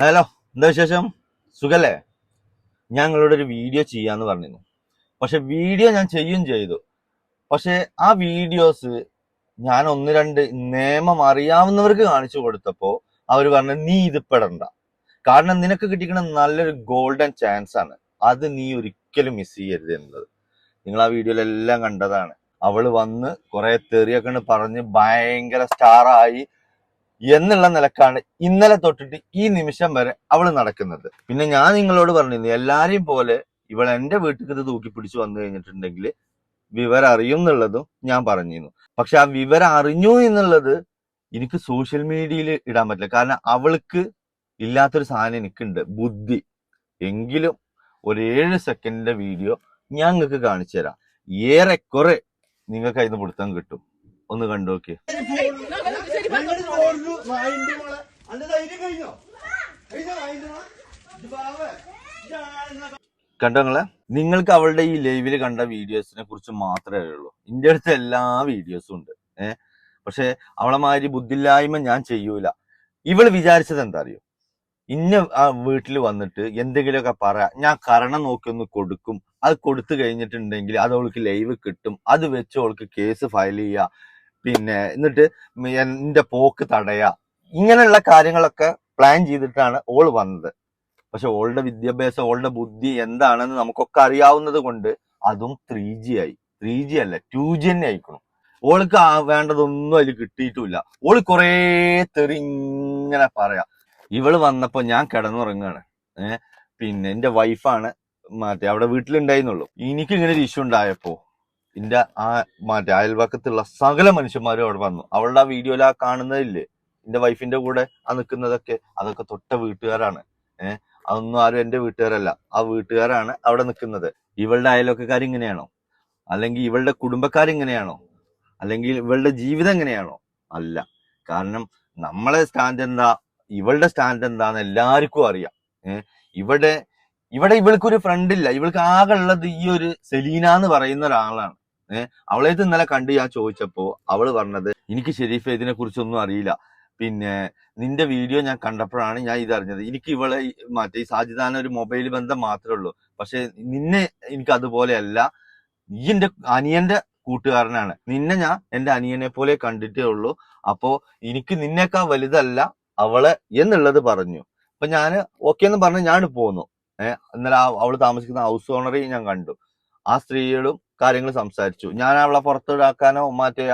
Hello, എന്താ വിശേഷം? സുഖല്ലേ? ഞാൻ നിങ്ങളോടൊരു വീഡിയോ ചെയ്യാന്ന് പറഞ്ഞിരുന്നു. പക്ഷെ വീഡിയോ ഞാൻ ചെയ്തു. പക്ഷെ ആ വീഡിയോസ് ഞാൻ ഒന്ന് രണ്ട് നിയമം അറിയാവുന്നവർക്ക് കാണിച്ചു കൊടുത്തപ്പോ അവർ പറഞ്ഞു നീ ഇത് പെടണ്ട. കാരണം നിനക്ക് കിട്ടിക്കുന്ന നല്ലൊരു ഗോൾഡൻ ചാൻസ് ആണ്. അത് നീ ഒരിക്കലും മിസ് ചെയ്യരുത് എന്നുള്ളത്. നിങ്ങൾ ആ വീഡിയോയിലെല്ലാം കണ്ടതാണ്. അവള് വന്ന് കുറെ തെറിയൊക്കെ പറഞ്ഞ് ഭയങ്കര സ്റ്റാറായി എന്നുള്ള നിലക്കാണ് ഇന്നലെ തൊട്ടിട്ട് ഈ നിമിഷം വരെ അവള് നടക്കുന്നത്. പിന്നെ ഞാൻ നിങ്ങളോട് പറഞ്ഞിരുന്നു, എല്ലാരെയും പോലെ ഇവൾ എന്റെ വീട്ടിൽ ഇത് തൂക്കി പിടിച്ചു വന്നു കഴിഞ്ഞിട്ടുണ്ടെങ്കിൽ വിവരം അറിയും എന്നുള്ളതും ഞാൻ പറഞ്ഞിരുന്നു. പക്ഷെ ആ വിവരം അറിഞ്ഞു എന്നുള്ളത് എനിക്ക് സോഷ്യൽ മീഡിയയിൽ ഇടാൻ പറ്റില്ല. കാരണം അവൾക്ക് ഇല്ലാത്തൊരു സാധനം എനിക്കുണ്ട്, ബുദ്ധി. എങ്കിലും ഒരു 7 സെക്കൻഡിന്റെ വീഡിയോ ഞാൻ നിങ്ങൾക്ക് കാണിച്ചു തരാം. ഏറെക്കുറെ നിങ്ങൾക്ക് അതിന് പിടുത്തം കിട്ടും. ഒന്ന് കണ്ടു നോക്കിയേ. കണ്ടോങ്ങളെ, നിങ്ങൾക്ക് അവളുടെ ഈ ലൈവില് കണ്ട വീഡിയോസിനെ കുറിച്ച് മാത്രമേ അറിയുള്ളൂ. എന്റെ അടുത്ത് എല്ലാ വീഡിയോസും ഉണ്ട്. പക്ഷെ അവളെ മാതിരി ബുദ്ധിയില്ലായ്മ ഞാൻ ചെയ്യൂല. ഇവള് വിചാരിച്ചത് എന്താ അറിയോ? ഇന്ന ആ വീട്ടിൽ വന്നിട്ട് എന്തെങ്കിലുമൊക്കെ പറയാ, ഞാൻ കരണം നോക്കി ഒന്ന് കൊടുക്കും. അത് കൊടുത്തു കഴിഞ്ഞിട്ടുണ്ടെങ്കിൽ അത് അവൾക്ക് ലൈവ് കിട്ടും. അത് വെച്ച് അവൾക്ക് കേസ് ഫയൽ ചെയ്യുക, പിന്നെ എന്നിട്ട് എന്റെ പോക്ക് തടയാ. ഇങ്ങനെയുള്ള കാര്യങ്ങളൊക്കെ പ്ലാൻ ചെയ്തിട്ടാണ് ഓള് വന്നത്. പക്ഷെ ഓളുടെ വിദ്യാഭ്യാസം, ഓളുടെ ബുദ്ധി എന്താണെന്ന് നമുക്കൊക്കെ അറിയാവുന്നത് കൊണ്ട് അതും 3G ആയി. 3G അല്ല, 2G തന്നെ ആയിക്കണം. ഓൾക്ക് വേണ്ടതൊന്നും അതിൽ കിട്ടിയിട്ടില്ല. ഓള് കുറേ തെറി ഇങ്ങനെ പറയാ. ഇവള് വന്നപ്പോ ഞാൻ കിടന്നുറങ്ങാണ്. പിന്നെ എന്റെ വൈഫാണ് അവിടെ വീട്ടിലുണ്ടായിരുന്നുള്ളൂ. എനിക്ക് ഇങ്ങനെ ഒരു ഇഷ്യൂ ഉണ്ടായപ്പോ എന്റെ അയൽവക്കത്തുള്ള സകല മനുഷ്യന്മാരും അവിടെ വന്നു. അവളുടെ ആ വീഡിയോയിൽ ആ കാണുന്നതില്ലേ, എന്റെ വൈഫിന്റെ കൂടെ ആ നിൽക്കുന്നതൊക്കെ, അതൊക്കെ തൊട്ട വീട്ടുകാരാണ്. അതൊന്നും ആരും എന്റെ വീട്ടുകാരല്ല, ആ വീട്ടുകാരാണ് അവിടെ നിൽക്കുന്നത്. ഇവളുടെ അയൽവക്കക്കാർ ഇങ്ങനെയാണോ? അല്ലെങ്കിൽ ഇവളുടെ കുടുംബക്കാരിങ്ങനെയാണോ? അല്ലെങ്കിൽ ഇവളുടെ ജീവിതം എങ്ങനെയാണോ? അല്ല. കാരണം നമ്മളെ സ്റ്റാൻഡ് എന്താ, ഇവളുടെ സ്റ്റാൻഡ് എന്താന്ന് എല്ലാവർക്കും അറിയാം. ഇവിടെ ഇവൾക്കൊരു ഫ്രണ്ട് ഇല്ല. ഇവൾക്ക് ആകെ ഉള്ളത് ഈ ഒരു സെലീന എന്ന് പറയുന്ന ഒരാളാണ്. അവളേത് ഇന്നലെ കണ്ട് ഞാൻ ചോദിച്ചപ്പോ അവള് പറഞ്ഞത്, എനിക്ക് ഷെരീഫ് ഇതിനെ കുറിച്ചൊന്നും അറിയില്ല. പിന്നെ നിന്റെ വീഡിയോ ഞാൻ കണ്ടപ്പോഴാണ് ഞാൻ ഇതറിഞ്ഞത്. എനിക്ക് ഇവളെ ഈ സാജിദാന ഒരു മൊബൈൽ ബന്ധം മാത്രമേ ഉള്ളൂ. പക്ഷെ നിന്നെ എനിക്ക് അതുപോലെയല്ല. ഈ എന്റെ അനിയന്റെ കൂട്ടുകാരനാണ്. നിന്നെ ഞാൻ എന്റെ അനിയനെ പോലെ കണ്ടിട്ടേ ഉള്ളൂ. അപ്പോ എനിക്ക് നിന്നേക്കാൾ വലുതല്ല അവള് എന്നുള്ളത് പറഞ്ഞു. അപ്പൊ ഞാൻ ഓക്കെ എന്ന് പറഞ്ഞ് ഞാൻ പോന്നു. ഇന്നലെ അവള് താമസിക്കുന്ന ഹൗസ് ഓണറെ ഞാൻ കണ്ടു. ആ സ്ത്രീയോടും കാര്യങ്ങൾ സംസാരിച്ചു. ഞാൻ അവളെ പുറത്തൊഴിവാക്കാനോ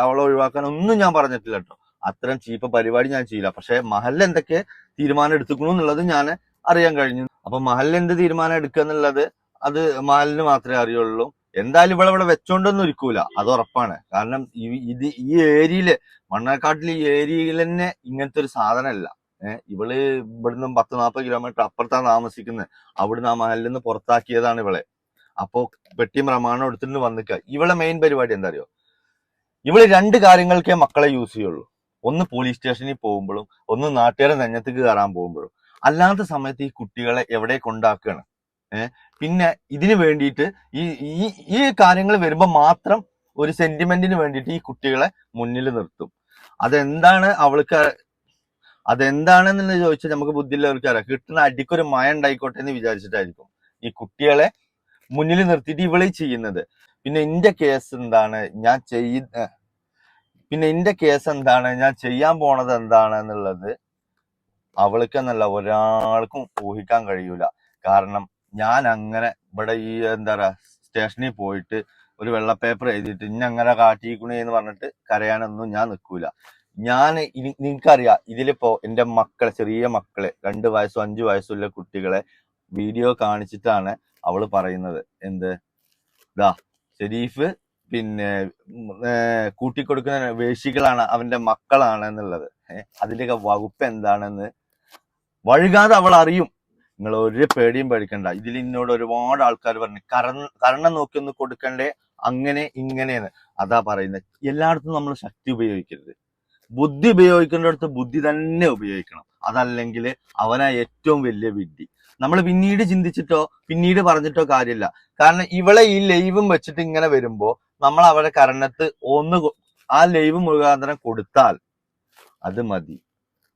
അവളെ ഒഴിവാക്കാനോ ഒന്നും ഞാൻ പറഞ്ഞിട്ടില്ല കേട്ടോ. അത്തരം ചീപ്പ് പരിപാടി ഞാൻ ചെയ്യില്ല. പക്ഷെ മഹൽ എന്തൊക്കെ തീരുമാനം എടുത്തുക്കണു എന്നുള്ളത് ഞാൻ അറിയാൻ കഴിഞ്ഞു. അപ്പൊ മഹൽ എന്ത് തീരുമാനം എടുക്കുക എന്നുള്ളത് അത് മഹലിന് മാത്രമേ അറിയുള്ളൂ. എന്തായാലും ഇവിടെ വെച്ചോണ്ടൊന്നും ഇരിക്കൂല, അത് ഉറപ്പാണ്. കാരണം ഈ ഏരിയയില്, മണ്ണാർക്കാട്ടിലെ ഈ ഏരിയയിൽ തന്നെ ഇങ്ങനത്തെ ഒരു സാധനമല്ല. ഇവള് ഇവിടുന്ന് 10-40 കിലോമീറ്റർ അപ്പുറത്താണ് താമസിക്കുന്നത്. അവിടുന്ന് ആ മഹലിൽ നിന്ന് പുറത്താക്കിയതാണ് ഇവളെ. അപ്പോ പെട്ടിയും പ്രമാണം എടുത്തിട്ട് വന്നിക്ക. ഇവളെ മെയിൻ പരിപാടി എന്താ അറിയോ? ഇവള് 2 കാര്യങ്ങൾക്കേ മക്കളെ യൂസ് ചെയ്യുള്ളൂ. ഒന്ന് പോലീസ് സ്റ്റേഷനിൽ പോകുമ്പോഴും, ഒന്ന് നാട്ടുകാരെ നെഞ്ഞത്തേക്ക് കയറാൻ പോകുമ്പോഴും. അല്ലാത്ത സമയത്ത് ഈ കുട്ടികളെ എവിടെ കൊണ്ടാക്കുകയാണ്. പിന്നെ ഇതിന് വേണ്ടിയിട്ട് ഈ കാര്യങ്ങൾ വരുമ്പോൾ മാത്രം ഒരു സെന്റിമെന്റിന് വേണ്ടിയിട്ട് ഈ കുട്ടികളെ മുന്നിൽ നിർത്തും. അതെന്താണെന്ന് ചോദിച്ചാൽ നമുക്ക് ബുദ്ധിയുള്ളവർക്ക് അറിയാം. കിട്ടുന്ന അടിക്കൊരു മയ ഉണ്ടായിക്കോട്ടെ എന്ന് വിചാരിച്ചിട്ടായിരിക്കും ഈ കുട്ടികളെ മുന്നിൽ നിർത്തിയിട്ട് ഇവളെ ചെയ്യുന്നത്. പിന്നെ എന്റെ കേസ് എന്താണ്, ഞാൻ ചെയ്യാൻ പോണത് എന്താണെന്നുള്ളത് അവൾക്ക് എന്നല്ല ഒരാൾക്കും ഊഹിക്കാൻ കഴിയൂല. കാരണം ഞാൻ അങ്ങനെ ഇവിടെ ഈ സ്റ്റേഷനിൽ പോയിട്ട് ഒരു വെള്ള പേപ്പർ എഴുതിയിട്ട് ഇന്നങ്ങനെ കാട്ടിക്കണേ എന്ന് പറഞ്ഞിട്ട് കരയാനൊന്നും ഞാൻ നിൽക്കൂല. നിങ്ങൾക്കറിയാം, ഇതിലിപ്പോ എന്റെ മക്കളെ, ചെറിയ മക്കളെ, 2 വയസ്സും 5 വയസ്സുള്ള കുട്ടികളെ വീഡിയോ കാണിച്ചിട്ടാണ് അവള് പറയുന്നത്. ഷെരീഫ് പിന്നെ കൂട്ടിക്കൊടുക്കുന്ന വേശികളാണ് അവന്റെ മക്കളാണ് എന്നുള്ളത്. അതിന്റെയൊക്കെ വകുപ്പ് എന്താണെന്ന് വഴുകാതെ അവൾ അറിയും. നിങ്ങൾ ഒരു പേടിയും പേടിക്കണ്ട. ഇതിൽ എന്നോട് ഒരുപാട് ആൾക്കാർ പറഞ്ഞു, കരണം നോക്കി ഒന്ന് കൊടുക്കണ്ടേ, അങ്ങനെ ഇങ്ങനെയെന്ന്. അതാ പറയുന്നത്, എല്ലായിടത്തും നമ്മൾ ശക്തി ഉപയോഗിക്കരുത്. ബുദ്ധി ഉപയോഗിക്കേണ്ടടുത്ത് ബുദ്ധി തന്നെ ഉപയോഗിക്കണം. അതല്ലെങ്കിൽ അവനാ ഏറ്റവും വലിയ വിഡ്ഢി. നമ്മൾ പിന്നീട് ചിന്തിച്ചിട്ടോ പിന്നീട് പറഞ്ഞിട്ടോ കാര്യമില്ല. കാരണം ഇവളെ ഈ ലൈവും വെച്ചിട്ട് ഇങ്ങനെ വരുമ്പോ നമ്മൾ അവരുടെ കരണത്ത് ആ ലൈവ് മുഖാന്തരം കൊടുത്താൽ അത് മതി.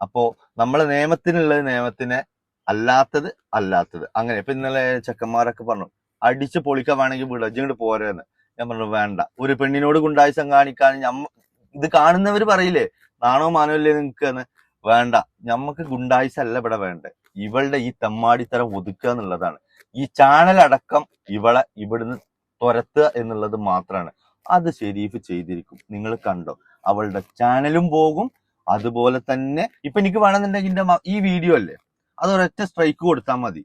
അപ്പോ നമ്മള് നിയമത്തിനുള്ളത് നിയമത്തിനെ അല്ലാത്തത് അല്ലാത്തത് അങ്ങനെ. ഇപ്പൊ ഇന്നലെ ചെക്കന്മാരൊക്കെ പറഞ്ഞു അടിച്ച് പൊളിക്കാൻ വേണമെങ്കിൽ വീട് ഇങ്ങോട്ട് പോരെന്ന്. ഞാൻ പറഞ്ഞു വേണ്ട. ഒരു പെണ്ണിനോട് ഗുണ്ടായിസം കാണിക്കാൻ ഇത് കാണുന്നവര് പറയില്ലേ നാണോ മാനോ ഇല്ലേ നിങ്ങൾക്കെന്ന്. വേണ്ട, ഞമ്മക്ക് ഗുണ്ടായിസല്ല ഇവിടെ വേണ്ടേ. ഇവളുടെ ഈ തെമ്മാടിത്തരം ഒതുക്കുക എന്നുള്ളതാണ്. ഈ ചാനൽ അടക്കം ഇവളെ ഇവിടുന്ന് തുരത്തുക എന്നുള്ളത് മാത്രമാണ്. അത് ഷെരീഫ് ചെയ്തിരിക്കും. നിങ്ങൾ കണ്ടോ, അവളുടെ ചാനലും പോകും. അതുപോലെ തന്നെ ഇപ്പൊ എനിക്ക് വേണമെന്നുണ്ടെങ്കിൽ ഈ വീഡിയോ അല്ലേ, അത് ഒരൊറ്റ സ്ട്രൈക്ക് കൊടുത്താൽ മതി,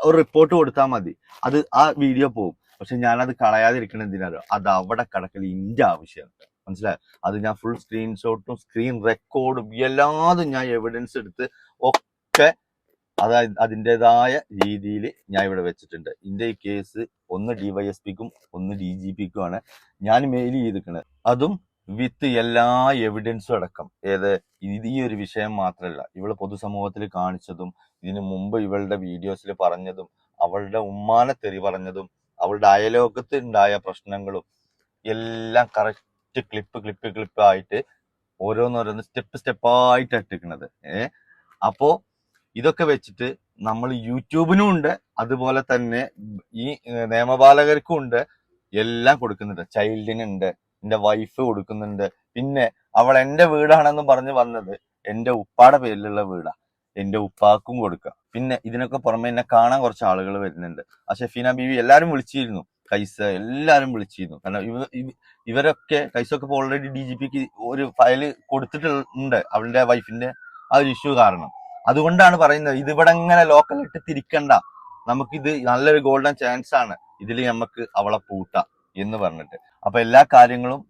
ഒരു റിപ്പോർട്ട് കൊടുത്താൽ മതി, അത് ആ വീഡിയോ പോകും. പക്ഷെ ഞാനത് കളയാതിരിക്കണം എന്തിനാലോ, അത് അവിടെ കിടക്കൽ ഇന്റെ ആവശ്യമാണ്. മനസ്സിലായോ? അത് ഞാൻ ഫുൾ സ്ക്രീൻഷോട്ടും സ്ക്രീൻ റെക്കോർഡും എല്ലാതും ഞാൻ എവിഡൻസ് എടുത്ത് ഒക്കെ അതായത് അതിൻ്റെതായ രീതിയിൽ ഞാൻ ഇവിടെ വെച്ചിട്ടുണ്ട്. ഇതിന്റെ ഈ കേസ് ഒന്ന് ഡിവൈഎസ്പിക്കും ഒന്ന് DGPക്കും ആണ് ഞാൻ മെയിൽ ചെയ്തിരിക്കുന്നത്. അതും വിത്ത് എല്ലാ എവിഡൻസും അടക്കം. ഇത് ഈ ഒരു വിഷയം മാത്രമല്ല, ഇവള് പൊതുസമൂഹത്തിൽ കാണിച്ചതും ഇതിനു മുമ്പ് ഇവളുടെ വീഡിയോസിൽ പറഞ്ഞതും അവളുടെ ഉമ്മാനെ തെറി പറഞ്ഞതും അവളുടെ അയലോകത്ത് ഉണ്ടായ പ്രശ്നങ്ങളും എല്ലാം കറക്റ്റ് ക്ലിപ്പ് ആയിട്ട് ഓരോന്നോരോന്ന് സ്റ്റെപ്പായിട്ട് ഇട്ടിരിക്കുന്നത്. അപ്പോ ഇതൊക്കെ വെച്ചിട്ട് നമ്മൾ യൂട്യൂബിനും ഉണ്ട്, അതുപോലെ തന്നെ ഈ നിയമപാലകർക്കും ഉണ്ട്, എല്ലാം കൊടുക്കുന്നുണ്ട്. ചൈൽഡിനുണ്ട്, എന്റെ വൈഫ് കൊടുക്കുന്നുണ്ട്. പിന്നെ അവൾ എന്റെ വീടാണെന്ന് പറഞ്ഞ് വന്നത് എന്റെ ഉപ്പാടെ പേരിലുള്ള വീടാ, എന്റെ ഉപ്പാക്കും കൊടുക്കുക. പിന്നെ ഇതിനൊക്കെ പുറമെ എന്നെ കാണാൻ കുറച്ച് ആളുകൾ വരുന്നുണ്ട്. ആ ഷെഫീന ബീവി എല്ലാരും വിളിച്ചിരുന്നു, കൈസ എല്ലാരും വിളിച്ചിരുന്നു. കാരണം ഇവരൊക്കെ കൈസൊക്കെ ഇപ്പോൾ ഓൾറെഡി DGPക്ക് ഒരു ഫയല് കൊടുത്തിട്ടുണ്ട് അവളുടെ വൈഫിന്റെ ആ ഒരു ഇഷ്യൂ കാരണം. അതുകൊണ്ടാണ് പറയുന്നത് ഇതിവിടെ ഇങ്ങനെ ലോക്കലിട്ട് തിരിക്കണ്ട, നമുക്കിത് നല്ലൊരു ഗോൾഡൻ ചാൻസ് ആണ്, ഇതിൽ നമുക്ക് അവളെ പൂട്ടാം എന്ന് പറഞ്ഞിട്ട്. അപ്പൊ എല്ലാ കാര്യങ്ങളും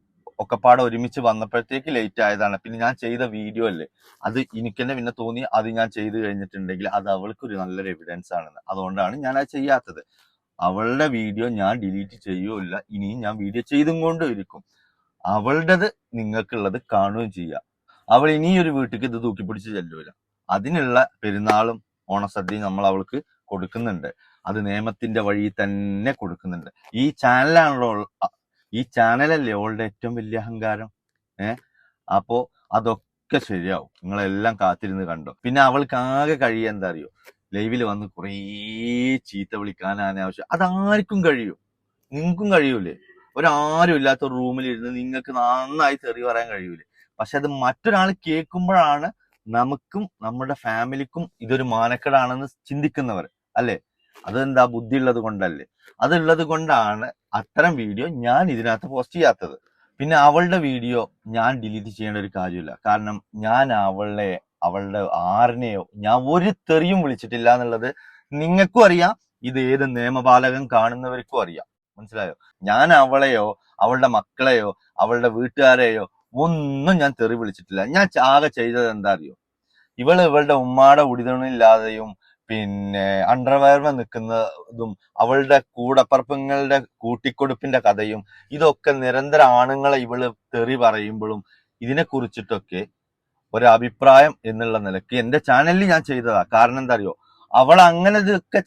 ഒക്കെപ്പാടെ ഒരുമിച്ച് വന്നപ്പോഴത്തേക്ക് ലേറ്റ് ആയതാണ്. പിന്നെ ഞാൻ ചെയ്ത വീഡിയോ അല്ലേ, അത് എനിക്ക് തന്നെ പിന്നെ തോന്നി അത് ഞാൻ ചെയ്തു കഴിഞ്ഞിട്ടുണ്ടെങ്കിൽ അത് അവൾക്കൊരു നല്ലൊരു എവിഡൻസ് ആണെന്ന്. അതുകൊണ്ടാണ് ഞാൻ അത് ചെയ്യാത്തത്. അവളുടെ വീഡിയോ ഞാൻ ഡിലീറ്റ് ചെയ്യുകയില്ല, ഇനിയും ഞാൻ വീഡിയോ ചെയ്തും കൊണ്ടും ഇരിക്കും. അവളുടേത് നിങ്ങൾക്കുള്ളത് കാണുകയും ചെയ്യാം. അവൾ ഇനിയൊരു വീട്ടിലേക്ക് ഇത് തൂക്കിപ്പിടിച്ച് ചെല്ലൂല. അതിനുള്ള പെരുന്നാളും ഓണസദ്യയും നമ്മൾ അവൾക്ക് കൊടുക്കുന്നുണ്ട്. അത് നിയമത്തിന്റെ വഴി തന്നെ കൊടുക്കുന്നുണ്ട്. ഈ ചാനലല്ലേ അവളുടെ ഏറ്റവും വലിയ അഹങ്കാരം. അപ്പോ അതൊക്കെ ശരിയാവും. നിങ്ങളെല്ലാം കാത്തിരുന്ന് കണ്ടോ. പിന്നെ അവൾക്ക് ആകെ കഴിയുക എന്താ അറിയോ, ലൈവിൽ വന്ന് കുറേ ചീത്ത വിളിക്കാൻ അനാവശ്യം. അതാർക്കും കഴിയും, നിങ്ങൾക്കും കഴിയൂലേ. ഒരാരും ഇല്ലാത്ത ഒരു റൂമിലിരുന്ന് നിങ്ങൾക്ക് നന്നായി തെറി പറയാൻ കഴിയൂലേ. പക്ഷെ അത് മറ്റൊരാൾ കേൾക്കുമ്പോഴാണ് നമുക്കും നമ്മുടെ ഫാമിലിക്കും ഇതൊരു മാനക്കേടാണെന്ന് ചിന്തിക്കുന്നവർ അല്ലേ. അതെന്താ, ബുദ്ധി ഉള്ളത് കൊണ്ടല്ലേ. അതുള്ളത് കൊണ്ടാണ് അത്തരം വീഡിയോ ഞാൻ ഇതിനകത്ത് പോസ്റ്റ് ചെയ്യാത്തത്. പിന്നെ അവളുടെ വീഡിയോ ഞാൻ ഡിലീറ്റ് ചെയ്യേണ്ട ഒരു കാര്യമില്ല. കാരണം ഞാൻ അവളുടെ ആറിനെയോ ഞാൻ ഒരു തെറിയും വിളിച്ചിട്ടില്ല എന്നുള്ളത് നിങ്ങൾക്കും അറിയാം, ഇത് ഏത് നിയമപാലകൻ കാണുന്നവർക്കും അറിയാം. മനസ്സിലായോ? ഞാൻ അവളെയോ അവളുടെ മക്കളെയോ അവളുടെ വീട്ടുകാരെയോ ഒന്നും ഞാൻ തെറി വിളിച്ചിട്ടില്ല. ഞാൻ ആകെ ചെയ്തത് എന്താ അറിയോ, ഇവളുടെ ഉമ്മാടെ ഉടിതുണില്ലാതെയും പിന്നെ അണ്ടർവയർമ നിൽക്കുന്നതും അവളുടെ കൂടപ്പറപ്പുങ്ങളുടെ കൂട്ടിക്കൊടുപ്പിന്റെ കഥയും ഇതൊക്കെ നിരന്തരം ആണുങ്ങളെ ഇവള് തെറി പറയുമ്പോഴും ഇതിനെ കുറിച്ചിട്ടൊക്കെ ഒരഭിപ്രായം എന്നുള്ള നിലയ്ക്ക് എന്റെ ചാനലിൽ ഞാൻ ചെയ്തതാ. കാരണം എന്താ അറിയോ, അവൾ അങ്ങനെ ഇതൊക്കെ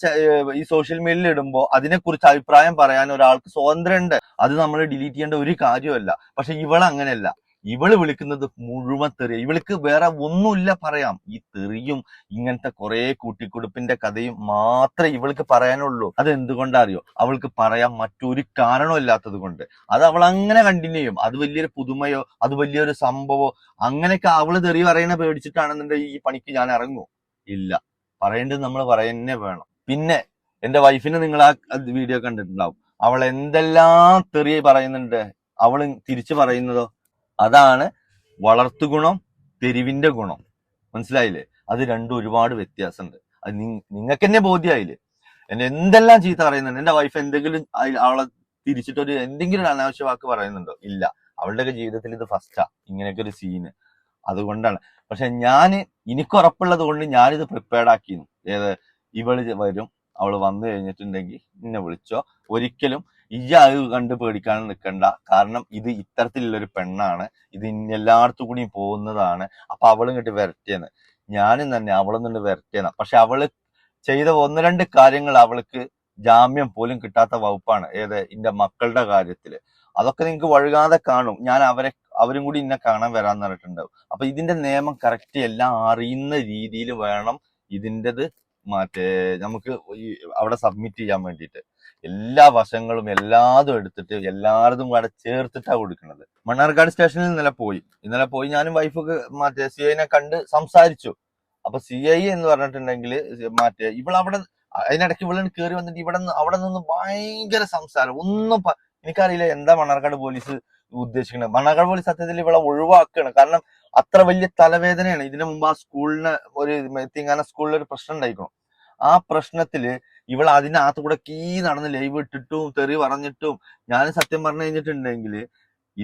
ഈ സോഷ്യൽ മീഡിയയിൽ ഇടുമ്പോ അതിനെക്കുറിച്ച് അഭിപ്രായം പറയാൻ ഒരാൾക്ക് സ്വാതന്ത്ര്യമുണ്ട്. അത് നമ്മൾ ഡിലീറ്റ് ചെയ്യേണ്ട ഒരു കാര്യമല്ല. പക്ഷെ ഇവൾ അങ്ങനെയല്ല. ഇവള് വിളിക്കുന്നത് മുഴുവൻ തെറിയ. ഇവൾക്ക് വേറെ ഒന്നുമില്ല പറയാം. ഈ തെറിയും ഇങ്ങനത്തെ കുറെ കൂട്ടിക്കൊടുപ്പിന്റെ കഥയും മാത്രമേ ഇവൾക്ക് പറയാനുള്ളൂ. അത് എന്തുകൊണ്ടാ അറിയോ, അവൾക്ക് പറയാൻ മറ്റൊരു കാരണവും ഇല്ലാത്തത് കൊണ്ട്. അത് അവൾ അങ്ങനെ കണ്ടിന്യൂ ചെയ്യും. അത് വലിയൊരു പുതുമയോ അത് വലിയൊരു സംഭവമോ അങ്ങനെയൊക്കെ അവള് തെറി പറയണ പേടിച്ചിട്ടാണെന്നുണ്ടെങ്കിൽ ഈ പണിക്ക് ഞാൻ ഇറങ്ങൂ ഇല്ല. പറയേണ്ടത് നമ്മൾ പറയുന്നേ വേണം. പിന്നെ എന്റെ വൈഫിന് നിങ്ങൾ ആ വീഡിയോ കണ്ടിട്ടുണ്ടാവും. അവൾ എന്തെല്ലാം തെറി പറയുന്നുണ്ട്, അവള് തിരിച്ചു പറയുന്നതോ. അതാണ് വളർത്തുഗുണം, തെരുവിന്റെ ഗുണം. മനസ്സിലായില്ലേ? അത് രണ്ടും ഒരുപാട് വ്യത്യാസമുണ്ട്. അത് നിങ്ങൾക്ക് തന്നെ ബോധ്യമായില്ലേ. എന്നെ എന്തെല്ലാം ചീത്ത പറയുന്നുണ്ട്. എന്റെ വൈഫ് എന്തെങ്കിലും അവളെ തിരിച്ചിട്ടൊരു എന്തെങ്കിലും അനാവശ്യ വാക്ക് പറയുന്നുണ്ടോ? ഇല്ല. അവളുടെയൊക്കെ ജീവിതത്തിൽ ഇത് ഫസ്റ്റാ ഇങ്ങനെയൊക്കെ ഒരു സീന്. അതുകൊണ്ടാണ്. പക്ഷെ എനിക്ക് ഉറപ്പുള്ളത് കൊണ്ട് ഞാനിത് പ്രിപ്പയർഡ് ആക്കിയിരുന്നു. ഇവള് വരും, അവള് വന്നു കഴിഞ്ഞിട്ടുണ്ടെങ്കിൽ എന്നെ വിളിച്ചോ, ഒരിക്കലും അത് കണ്ട് പേടിക്കാൻ നിൽക്കണ്ട. കാരണം ഇത് ഇത്തരത്തിലുള്ളൊരു പെണ്ണാണ്, ഇത് എല്ലായിടത്തും കൂടിയും പോകുന്നതാണ്. അപ്പൊ അവളും ഇങ്ങോട്ട് വരട്ടേന്ന്, ഞാനും തന്നെ അവളും തന്നെ വരട്ടേന്ന. പക്ഷെ അവള് ചെയ്ത ഒന്ന് രണ്ട് കാര്യങ്ങൾ അവൾക്ക് ജാമ്യം പോലും കിട്ടാത്ത വകുപ്പാണ്. എന്റെ മക്കളുടെ കാര്യത്തില്. അതൊക്കെ നിങ്ങൾക്ക് വഴുകാതെ കാണും. ഞാൻ അവരും കൂടി ഇന്നെ കാണാൻ വരാന്ന് പറഞ്ഞിട്ടുണ്ടാവും. അപ്പൊ ഇതിന്റെ നിയമം കറക്റ്റ് എല്ലാം അറിയുന്ന രീതിയിൽ വേണം ഇതിൻ്റെത് മറ്റേ നമുക്ക് അവിടെ സബ്മിറ്റ് ചെയ്യാൻ വേണ്ടിയിട്ട് എല്ലാ വശങ്ങളും എല്ലാതും എടുത്തിട്ട് എല്ലാവരും കൂടെ ചേർത്തിട്ടാണ് കൊടുക്കുന്നത്. മണ്ണാർക്കാട് സ്റ്റേഷനിൽ ഇന്നലെ പോയി ഞാനും വൈഫൊക്കെ മറ്റേ CIനെ കണ്ട് സംസാരിച്ചു. അപ്പൊ CI എന്ന് പറഞ്ഞിട്ടുണ്ടെങ്കിൽ മറ്റേ ഇവളവിടെ അതിനിടയ്ക്ക് ഇവള് കയറി വന്നിട്ട് അവിടെ നിന്ന് ഭയങ്കര സംസാരം എനിക്കറിയില്ല എന്താ മണ്ണാർക്കാട് പോലീസ് ഉദ്ദേശിക്കുന്നത്. മണ്ണാർക്കാട് പോലീസ് സത്യത്തിൽ ഇവളെ ഒഴിവാക്കുകയാണ്. കാരണം അത്ര വലിയ തലവേദനയാണ്. ഇതിനു മുമ്പ് ആ സ്കൂളിന് ഒരു എത്തിങ്ങാന സ്കൂളിൽ ഒരു പ്രശ്നം ഉണ്ടായിരിക്കണം. ആ പ്രശ്നത്തില് ഇവൾ അതിനകത്ത് കൂടെ നടന്ന് ലൈവ് ഇട്ടിട്ടും തെറി പറഞ്ഞിട്ടും ഞാൻ സത്യം പറഞ്ഞു കഴിഞ്ഞിട്ടുണ്ടെങ്കിൽ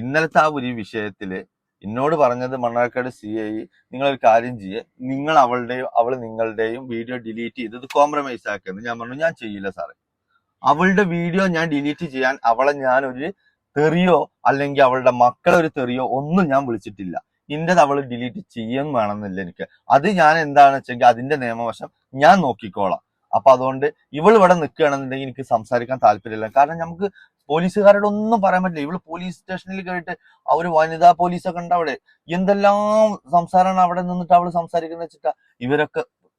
ഇന്നലത്തെ ആ ഒരു വിഷയത്തില് എന്നോട് പറഞ്ഞത് മണ്ണാർക്കാട് CI നിങ്ങളൊരു കാര്യം ചെയ്യേ, നിങ്ങൾ അവള് നിങ്ങളുടെയും വീഡിയോ ഡിലീറ്റ് ചെയ്ത് ഇത് കോംപ്രമൈസ് ആക്കുന്നത്. ഞാൻ പറഞ്ഞു ഞാൻ ചെയ്യില്ല സാറേ. അവളുടെ വീഡിയോ ഞാൻ ഡിലീറ്റ് ചെയ്യാൻ അവളെ ഞാനൊരു തെറിയോ അല്ലെങ്കിൽ അവളുടെ മക്കളെ ഒരു തെറിയോ ഒന്നും ഞാൻ വിളിച്ചിട്ടില്ല. ഇന്റത് അവള് ഡിലീറ്റ് ചെയ്യാൻ വേണമെന്നില്ല എനിക്ക്. അത് ഞാൻ എന്താണെന്ന് വെച്ചെങ്കിൽ അതിന്റെ നിയമവശം ഞാൻ നോക്കിക്കോളാം. അപ്പൊ അതുകൊണ്ട് ഇവൾ ഇവിടെ നിൽക്കുകയാണെന്നുണ്ടെങ്കിൽ എനിക്ക് സംസാരിക്കാൻ താല്പര്യമില്ല. കാരണം നമുക്ക് പോലീസുകാരോട് ഒന്നും പറയാൻ പറ്റില്ല. ഇവള് പോലീസ് സ്റ്റേഷനിൽ കേട്ട് അവര് വനിതാ പോലീസൊക്കെ ഉണ്ട് അവിടെ. എന്തെല്ലാം സംസാരമാണ് അവിടെ നിന്നിട്ട് അവള് സംസാരിക്കുന്ന വെച്ചിട്ടാ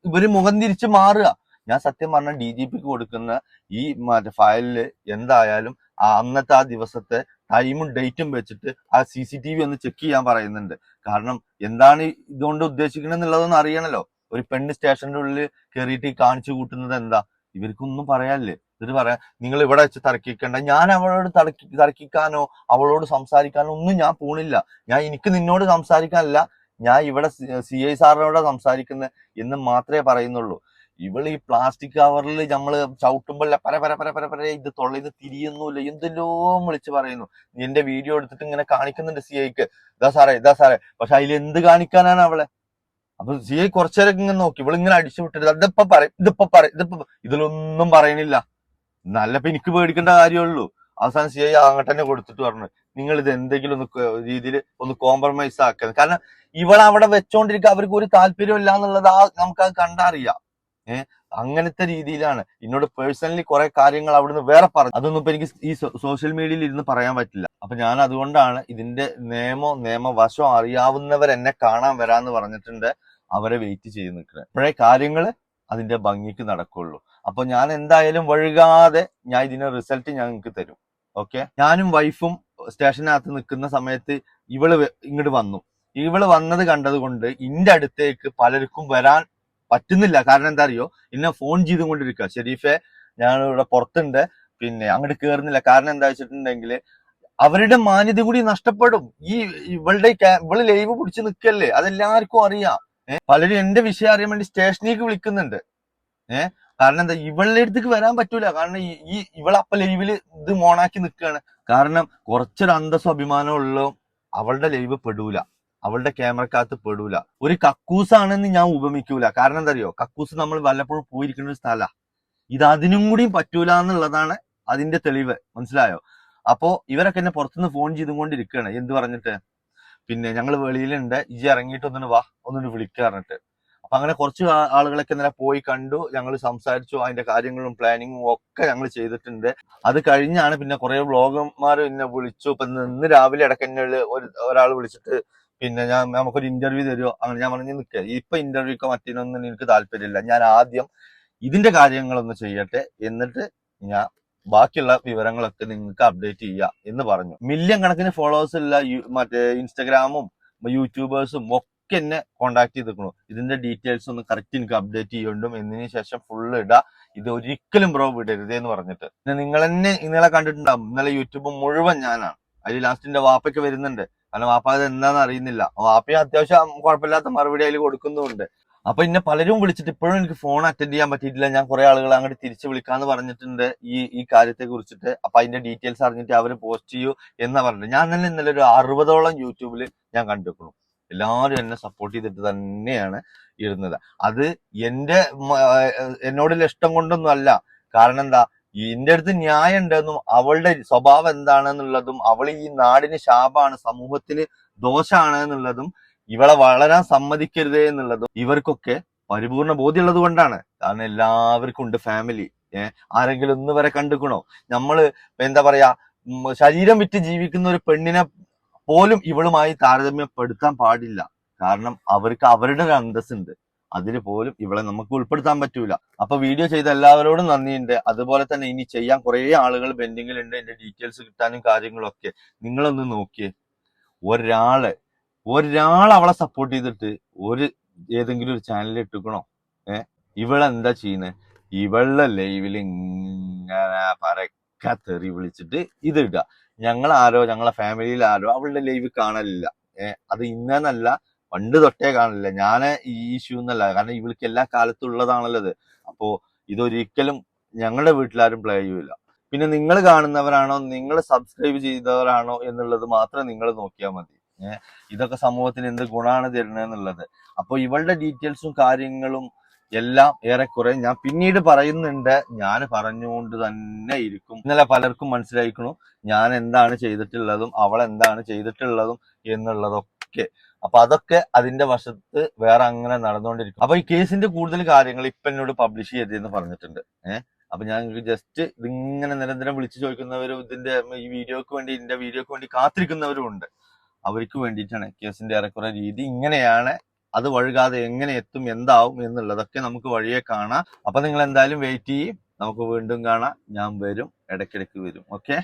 ഇവര് മുഖം തിരിച്ച് മാറുക. ഞാൻ സത്യം പറഞ്ഞ DGPക്ക് കൊടുക്കുന്ന ഈ മറ്റേ ഫയലില് എന്തായാലും അന്നത്തെ ആ ദിവസത്തെ ടൈമും ഡേറ്റും വെച്ചിട്ട് ആ CCTV ഒന്ന് ചെക്ക് ചെയ്യാൻ പറയുന്നുണ്ട്. കാരണം എന്താണ് ഇതുകൊണ്ട് ഉദ്ദേശിക്കുന്നത് എന്നുള്ളതൊന്നും അറിയണല്ലോ. ഒരു പെണ്ണ് സ്റ്റേഷന്റെ ഉള്ളിൽ കയറിയിട്ട് കാണിച്ചു കൂട്ടുന്നത് എന്താ? ഇവർക്കൊന്നും പറയാനില്ലേ. എന്നിട്ട് പറയാം നിങ്ങൾ ഇവിടെ വെച്ച് തർക്കിക്കണ്ട. ഞാൻ അവളോട് തർക്കിക്കാനോ അവളോട് സംസാരിക്കാനോ ഒന്നും ഞാൻ പോണില്ല. എനിക്ക് നിന്നോട് സംസാരിക്കാനല്ല, ഞാൻ ഇവിടെ CI സാറിനോട് സംസാരിക്കുന്നത് എന്ന് മാത്രമേ പറയുന്നുള്ളൂ. ഇവള് ഈ പ്ലാസ്റ്റിക് കവറിൽ നമ്മള് ചവിട്ടുമ്പോൾ പര ഇത് തൊള്ളയിന്ന് തിരിയുന്നില്ല, എന്തെല്ലോ വിളിച്ച് പറയുന്നു. എന്റെ വീഡിയോ എടുത്തിട്ട് ഇങ്ങനെ കാണിക്കുന്നുണ്ട് CIക്ക്, ഇതാ സാറേ. പക്ഷെ അതിൽ എന്ത് കാണിക്കാനാണ് അവളെ? അപ്പൊ CI കുറച്ചേരൊക്കെ ഇങ്ങനെ നോക്കി ഇവളിങ്ങനെ അടിച്ചു വിട്ടിട്ട് ഇതിപ്പോ പറയും ഇതിലൊന്നും പറയണില്ല. നല്ലപ്പോ എനിക്ക് പേടിക്കേണ്ട കാര്യമുള്ളൂ. അവസാനം CI അങ്ങോട്ട് തന്നെ കൊടുത്തിട്ട് പറഞ്ഞു നിങ്ങൾ ഇത് എന്തെങ്കിലും രീതിയിൽ ഒന്ന് കോംപ്രമൈസ് ആക്കുന്നത്. കാരണം ഇവളവിടെ വെച്ചോണ്ടിരിക്കുക അവർക്ക് ഒരു താല്പര്യമില്ല എന്നുള്ളത് നമുക്കത് കണ്ടറിയാം. അങ്ങനത്തെ രീതിയിലാണ് എന്നോട് പേഴ്സണലി കുറെ കാര്യങ്ങൾ അവിടുന്ന് വേറെ പറഞ്ഞു. അതൊന്നും ഇപ്പൊ എനിക്ക് ഈ സോഷ്യൽ മീഡിയയിൽ ഇരുന്ന് പറയാൻ പറ്റില്ല. അപ്പൊ ഞാൻ അതുകൊണ്ടാണ് ഇതിന്റെ നിയമവശം അറിയാവുന്നവർ എന്നെ കാണാൻ വരാന്ന് പറഞ്ഞിട്ടുണ്ട്. അവരെ വെയിറ്റ് ചെയ്ത് നിൽക്കുന്നത്. അപ്പോഴേ കാര്യങ്ങള് അതിന്റെ ഭംഗിക്ക് നടക്കുള്ളൂ. അപ്പൊ ഞാൻ എന്തായാലും വഴുകാതെ ഞാൻ ഇതിന്റെ റിസൾട്ട് ഞങ്ങൾക്ക് തരും. ഓക്കെ. ഞാനും വൈഫും സ്റ്റേഷനകത്ത് നിൽക്കുന്ന സമയത്ത് ഇവള് ഇങ്ങോട്ട് വന്നു. ഇവള് വന്നത് കണ്ടത് കൊണ്ട് ഇന്റെ അടുത്തേക്ക് പലർക്കും വരാൻ പറ്റുന്നില്ല. കാരണം എന്താ അറിയോ, ഇന്നെ ഫോൺ ചെയ്തുകൊണ്ടിരിക്കുക. ഷെരീഫെ ഞാൻ ഇവിടെ പുറത്തുണ്ട്, പിന്നെ അങ്ങോട്ട് കേറുന്നില്ല. കാരണം എന്താ വെച്ചിട്ടുണ്ടെങ്കിൽ അവരുടെ മാന്യത കൂടി നഷ്ടപ്പെടും. ഇവള് ലൈവ് പിടിച്ച് നിൽക്കല്ലേ, അതെല്ലാവർക്കും അറിയാം. പലരും എന്റെ വിഷയം അറിയാൻ വേണ്ടി സ്റ്റേഷനിലേക്ക് വിളിക്കുന്നുണ്ട്. കാരണം എന്താ, ഇവളുടെ അടുത്തേക്ക് വരാൻ പറ്റൂല. കാരണം ഇവളപ്പ ലൈവില് ഇത് മോണാക്കി നിൽക്കുകയാണ്. കാരണം കുറച്ചൊരു അന്തസ്സും അഭിമാനമുള്ള അവളുടെ ലൈവ് പെടൂല, അവളുടെ ക്യാമറക്കകത്ത് പെടൂല. ഒരു കക്കൂസാണെന്ന് ഞാൻ ഉപമിക്കൂല. കാരണം എന്താ അറിയോ, കക്കൂസ് നമ്മൾ വല്ലപ്പോഴും പോയിരിക്കുന്ന ഒരു സ്ഥലമാണ്. ഇത് അതിനും കൂടിയും പറ്റൂല എന്നുള്ളതാണ് അതിന്റെ തെളിവ്. മനസ്സിലായോ? അപ്പോ ഇവരൊക്കെ എന്നെ പുറത്തുനിന്ന് ഫോൺ ചെയ്തുകൊണ്ടിരിക്കുകയാണ്. എന്ത് പറഞ്ഞിട്ട്, പിന്നെ ഞങ്ങൾ വെളിയിലുണ്ട്, ഇജി ഇറങ്ങിയിട്ട് ഒന്നിട്ട് വിളിക്കാറിട്ട്. അപ്പൊ അങ്ങനെ കുറച്ച് ആളുകളൊക്കെ ഇന്നലെ പോയി കണ്ടു, ഞങ്ങൾ സംസാരിച്ചു, അതിന്റെ കാര്യങ്ങളും പ്ലാനിങ്ങും ഒക്കെ ഞങ്ങൾ ചെയ്തിട്ടുണ്ട്. അത് കഴിഞ്ഞാണ് പിന്നെ കുറെ വ്ളോഗർമാർ എന്നെ വിളിച്ചു. ഇപ്പൊ ഇന്ന് രാവിലെ ഇടയ്ക്ക് ഒരാൾ വിളിച്ചിട്ട് പിന്നെ നമുക്കൊരു ഇന്റർവ്യൂ തരുമോ? അങ്ങനെ ഞാൻ പറഞ്ഞു നിൽക്കുക, ഇപ്പൊ ഇന്റർവ്യൂക്കോ മറ്റൊന്നും എനിക്ക് താല്പര്യമില്ല. ഞാൻ ആദ്യം ഇതിന്റെ കാര്യങ്ങളൊന്ന് ചെയ്യട്ടെ, എന്നിട്ട് ഞാൻ ബാക്കിയുള്ള വിവരങ്ങളൊക്കെ നിങ്ങൾക്ക് അപ്ഡേറ്റ് ചെയ്യാം എന്ന് പറഞ്ഞു. മില്യൺ കണക്കിന് ഫോളോവേഴ്സ് ഉള്ള മറ്റേ ഇൻസ്റ്റഗ്രാമും യൂട്യൂബേഴ്സും ഒക്കെ എന്നെ കോണ്ടാക്ട് ചെയ്തിരിക്കണു. ഇതിന്റെ ഡീറ്റെയിൽസ് ഒന്ന് കറക്റ്റ് എനിക്ക് അപ്ഡേറ്റ് ചെയ്യണ്ടും, എന്നതിന് ശേഷം ഫുള്ള് ഇടാ, ഇത് ഒരിക്കലും ബ്രോ വിടരുതേ എന്ന് പറഞ്ഞിട്ട്. പിന്നെ നിങ്ങൾ തന്നെ ഇന്നലെ കണ്ടിട്ടുണ്ടാവും, ഇന്നലെ യൂട്യൂബ് മുഴുവൻ ഞാനാണ്. അതിൽ ലാസ്റ്റിന്റെ വാപ്പയ്ക്ക് വരുന്നുണ്ട്. കാരണം വാപ്പ അത് എന്താണെന്ന് അറിയുന്നില്ല. വാപ്പയും അത്യാവശ്യം കുഴപ്പമില്ലാത്ത മറുപടി അതിൽ കൊടുക്കുന്നുമുണ്ട്. അപ്പൊ ഇന്നെ പലരും വിളിച്ചിട്ട് ഇപ്പോഴും എനിക്ക് ഫോൺ അറ്റൻഡ് ചെയ്യാൻ പറ്റിയിട്ടില്ല. ഞാൻ കുറെ ആളുകൾ അങ്ങോട്ട് തിരിച്ചു വിളിക്കാന്ന് പറഞ്ഞിട്ടുണ്ട് ഈ കാര്യത്തെ കുറിച്ചിട്ട്. അപ്പൊ അതിന്റെ ഡീറ്റെയിൽസ് അറിഞ്ഞിട്ട് അവര് പോസ്റ്റ് ചെയ്യൂ എന്നാ പറഞ്ഞത്. ഞാൻ തന്നെ ഇന്നലെ ഒരു 60ഓളം യൂട്യൂബിൽ ഞാൻ കണ്ടിരിക്കുന്നു. എല്ലാവരും എന്നെ സപ്പോർട്ട് ചെയ്തിട്ട് തന്നെയാണ് ഇരുന്നത്. അത് എന്നോടുള്ള ഇഷ്ടം കൊണ്ടൊന്നും അല്ല. കാരണം എന്താ, എന്റെ അടുത്ത് ന്യായം ഉണ്ടെന്നും അവളുടെ സ്വഭാവം എന്താണെന്നുള്ളതും അവൾ ഈ നാടിന് ശാപാണ്, സമൂഹത്തിന് ദോഷമാണ് എന്നുള്ളതും, ഇവളെ വളരാൻ സമ്മതിക്കരുതേ എന്നുള്ളതും ഇവർക്കൊക്കെ പരിപൂർണ ബോധ്യമുള്ളത് കൊണ്ടാണ്. കാരണം എല്ലാവർക്കും ഉണ്ട് ഫാമിലി. ആരെങ്കിലും ഒന്ന് വരെ കണ്ടുക്കണോ? നമ്മള് എന്താ പറയാ, ശരീരം വിറ്റ് ജീവിക്കുന്ന ഒരു പെണ്ണിനെ പോലും ഇവളുമായി താരതമ്യപ്പെടുത്താൻ പാടില്ല. കാരണം അവർക്ക് അവരുടെ ഒരു അന്തസ്സുണ്ട്, അതിന് പോലും ഇവളെ നമുക്ക് ഉൾപ്പെടുത്താൻ പറ്റൂല. അപ്പൊ വീഡിയോ ചെയ്ത എല്ലാവരോടും നന്ദിയുണ്ട്. അതുപോലെ തന്നെ ഇനി ചെയ്യാൻ കുറെ ആളുകൾ പെൻഡിങ്ങിലുണ്ട് എന്റെ ഡീറ്റെയിൽസ് കിട്ടാനും കാര്യങ്ങളൊക്കെ. നിങ്ങളൊന്ന് നോക്കിയേ, ഒരാൾ അവളെ സപ്പോർട്ട് ചെയ്തിട്ട് ഏതെങ്കിലും ഒരു ചാനലിൽ ഇട്ടുക്കണോ? ഇവളെന്താ ചെയ്യുന്നത്? ഇവളുടെ ലൈവിൽ ഇങ്ങനെ പരക്കെ തെറി വിളിച്ചിട്ട് ഇത് ഇടുക. ഞങ്ങളെ ഫാമിലിയിൽ ആരോ അവളുടെ ലൈവ് കാണലില്ല. അത് ഇന്നല്ല, പണ്ട് തൊട്ടേ കാണില്ല. ഞാൻ ഈ ഇഷ്യൂ എന്നല്ല, കാരണം ഇവൾക്ക് എല്ലാ കാലത്തും ഉള്ളതാണല്ലോ ഇത്. അപ്പോ ഇതൊരിക്കലും ഞങ്ങളുടെ വീട്ടിലാരും പ്ലേ ചെയ്യൂല. പിന്നെ നിങ്ങൾ കാണുന്നവരാണോ, നിങ്ങൾ സബ്സ്ക്രൈബ് ചെയ്തവരാണോ എന്നുള്ളത് മാത്രം നിങ്ങൾ നോക്കിയാൽ മതി. ഇതൊക്കെ സമൂഹത്തിന് എന്ത് ഗുണമാണ് തരുന്നതെന്നുള്ളത്. അപ്പൊ ഇവളുടെ ഡീറ്റെയിൽസും കാര്യങ്ങളും എല്ലാം ഏറെക്കുറെ ഞാൻ പിന്നീട് പറയുന്നുണ്ട്. ഞാൻ പറഞ്ഞുകൊണ്ട് തന്നെ ഇരിക്കും. ഇന്നലെ പലർക്കും മനസ്സിലായിക്കണു ഞാൻ എന്താണ് ചെയ്തിട്ടുള്ളതും അവൾ എന്താണ് ചെയ്തിട്ടുള്ളതും എന്നുള്ളതൊക്കെ. അപ്പൊ അതൊക്കെ അതിന്റെ വശത്ത് വേറെ അങ്ങനെ നടന്നുകൊണ്ടിരിക്കും. അപ്പൊ ഈ കേസിന്റെ കൂടുതൽ കാര്യങ്ങൾ ഇപ്പൊ എന്നോട് പബ്ലിഷ് ചെയ്തെന്ന് പറഞ്ഞിട്ടുണ്ട്. അപ്പൊ ഞാൻ ജസ്റ്റ് ഇതിങ്ങനെ നിരന്തരം വിളിച്ചു ചോദിക്കുന്നവരും ഇതിന്റെ വീഡിയോക്ക് വേണ്ടി കാത്തിരിക്കുന്നവരും ഉണ്ട്. അവർക്ക് വേണ്ടിയിട്ടാണ്. കേസിന്റെ ഏറെക്കുറെ രീതി ഇങ്ങനെയാണ്. അത് വഴുകാതെ എങ്ങനെ എത്തും, എന്താവും എന്നുള്ളതൊക്കെ നമുക്ക് വഴിയെ കാണാം. അപ്പൊ നിങ്ങൾ എന്തായാലും വെയിറ്റ് ചെയ്യും. നമുക്ക് വീണ്ടും കാണാം. ഞാൻ വരും, ഇടയ്ക്കിടയ്ക്ക് വരും. ഓക്കെ.